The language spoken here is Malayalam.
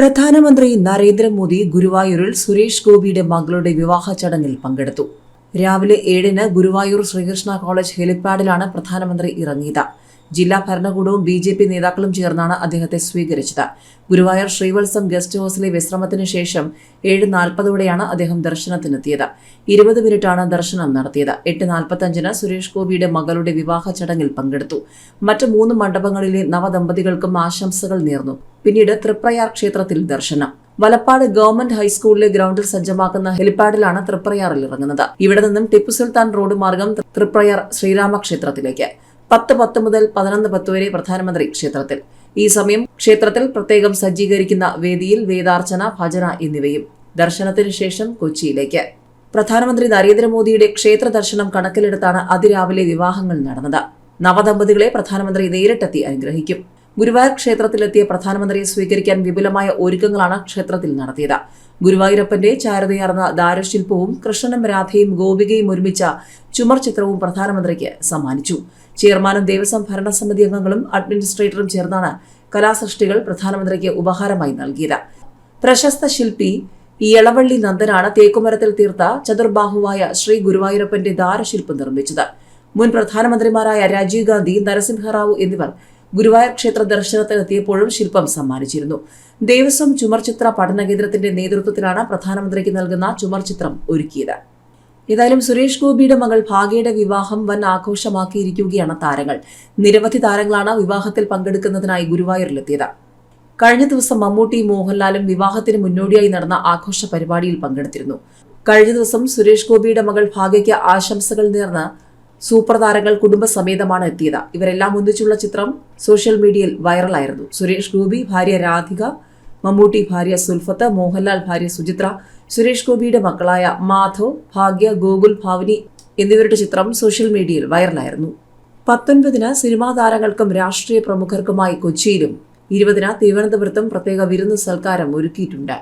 പ്രധാനമന്ത്രി നരേന്ദ്രമോദി ഗുരുവായൂരിൽ സുരേഷ് ഗോപിയുടെ മകളുടെ വിവാഹ ചടങ്ങിൽ പങ്കെടുത്തു. രാവിലെ 7-ന് ഗുരുവായൂർ ശ്രീകൃഷ്ണ കോളേജ് ഹെലിപ്പാഡിലാണ് പ്രധാനമന്ത്രി ഇറങ്ങിയത്. ജില്ലാ ഭരണകൂടവും BJP നേതാക്കളും ചേർന്നാണ് അദ്ദേഹത്തെ സ്വീകരിച്ചത്. ഗുരുവായൂർ ശ്രീവത്സം ഗസ്റ്റ് ഹൌസിലെ വിശ്രമത്തിന് ശേഷം 7:40ഓടെയാണ് അദ്ദേഹം ദർശനത്തിനെത്തിയത്. 20 മിനിറ്റാണ് ദർശനം നടത്തിയത്. 8:45-ന് സുരേഷ് ഗോപിയുടെ മകളുടെ വിവാഹ ചടങ്ങിൽ പങ്കെടുത്തു. മറ്റ് 3 മണ്ഡപങ്ങളിലെ നവദമ്പതികൾക്കും ആശംസകൾ നേർന്നു. പിന്നീട് തൃപ്രയാർ ക്ഷേത്രത്തിൽ ദർശനം. വലപ്പാട് ഗവൺമെന്റ് ഹൈസ്കൂളിലെ ഗ്രൗണ്ടിൽ സജ്ജമാക്കുന്ന ഹെലിപ്പാഡിലാണ് തൃപ്രയാറിൽ ഇറങ്ങുന്നത്. ഇവിടെ നിന്നും ടിപ്പു സുൽത്താൻ റോഡ് മാർഗം തൃപ്രയാർ ശ്രീരാമക്ഷേത്രത്തിലേക്ക് 10:10 മുതൽ 11:10 വരെ പ്രധാനമന്ത്രി ക്ഷേത്രത്തിൽ. ഈ സമയം ക്ഷേത്രത്തിൽ പ്രത്യേകം സജ്ജീകരിക്കുന്ന വേദിയിൽ വേദാർച്ചന, ഭജന എന്നിവയും. ദർശനത്തിന് ശേഷം കൊച്ചിയിലേക്ക്. പ്രധാനമന്ത്രി നരേന്ദ്രമോദിയുടെ ക്ഷേത്ര ദർശനം കണക്കിലെടുത്താണ് അതിരാവിലെ വിവാഹങ്ങൾ നടന്നത്. നവദമ്പതികളെ പ്രധാനമന്ത്രി നേരിട്ടെത്തി അനുഗ്രഹിക്കും. ഗുരുവായൂർ ക്ഷേത്രത്തിലെത്തിയ പ്രധാനമന്ത്രിയെ സ്വീകരിക്കാൻ വിപുലമായ ഒരുക്കങ്ങളാണ് ക്ഷേത്രത്തിൽ നടത്തിയത്. ഗുരുവായൂരപ്പന്റെ ചാരുതയാർന്ന ദാരുശില്പവും കൃഷ്ണനും രാധയും ഗോപികയും ഒരുമിച്ച ചുമർ ചിത്രവും പ്രധാനമന്ത്രിക്ക് സമ്മാനിച്ചു. ചെയർമാനും ദേവസ്വം ഭരണസമിതി അംഗങ്ങളും അഡ്മിനിസ്ട്രേറ്ററും ചേർന്നാണ് കലാസൃഷ്ടികൾ പ്രധാനമന്ത്രിക്ക് ഉപഹാരമായി നൽകിയത്. പ്രശസ്ത ശില്പി എളവള്ളി നന്ദനാണ് തേക്കുമരത്തിൽ തീർത്ത ചതുർബാഹുവായ ശ്രീ ഗുരുവായൂരപ്പന്റെ ദാരുശില്പം നിർമ്മിച്ചത്. മുൻ പ്രധാനമന്ത്രിമാരായ രാജീവ് ഗാന്ധി, നരസിംഹറാവു എന്നിവർ ഗുരുവായൂർ ക്ഷേത്ര ദർശനത്തിനെത്തിയപ്പോഴും ശില്പം സമ്മാനിച്ചിരുന്നു. ദേവസ്വം ചുമർചിത്ര പഠന കേന്ദ്രത്തിന്റെ നേതൃത്വത്തിലാണ് പ്രധാനമന്ത്രിക്ക് നൽകുന്ന ചുമർചിത്രം ഒരുക്കിയത്. ഏതായാലും സുരേഷ് ഗോപിയുടെ മകൾ ഭാഗ്യയുടെ വിവാഹം വൻ ആഘോഷമാക്കിയിരിക്കുകയാണ് താരങ്ങൾ. നിരവധി താരങ്ങളാണ് വിവാഹത്തിൽ പങ്കെടുക്കുന്നതിനായി ഗുരുവായൂരിലെത്തിയത്. കഴിഞ്ഞ ദിവസം മമ്മൂട്ടി, മോഹൻലാലും വിവാഹത്തിന് മുന്നോടിയായി നടന്ന ആഘോഷ പരിപാടിയിൽ പങ്കെടുത്തിരുന്നു. കഴിഞ്ഞ ദിവസം സുരേഷ് ഗോപിയുടെ മകൾ ഭാഗ്യയ്ക്ക് ആശംസകൾ നേർന്ന് സൂപ്പർ താരങ്ങൾ കുടുംബസമേതമാണ് എത്തിയത്. ഇവരെല്ലാം ഒന്നിച്ചുള്ള ചിത്രം സോഷ്യൽ മീഡിയയിൽ വൈറലായിരുന്നു. സുരേഷ് ഗോപി ഭാര്യ രാധിക, മമ്മൂട്ടി ഭാര്യ സുൽഫത്ത്, മോഹൻലാൽ ഭാര്യ സുചിത്ര, സുരേഷ് ഗോപിയുടെ മക്കളായ മാധവ്, ഭാഗ്യ, ഗോകുൽ, ഭാവനി എന്നിവരുടെ ചിത്രം സോഷ്യൽ മീഡിയയിൽ വൈറലായിരുന്നു. 19-ന് സിനിമാ താരങ്ങൾക്കും രാഷ്ട്രീയ പ്രമുഖർക്കുമായി കൊച്ചിയിലും 20-ന് തിരുവനന്തപുരത്തും പ്രത്യേക വിരുന്നു സൽക്കാരം ഒരുക്കിയിട്ടുണ്ട്.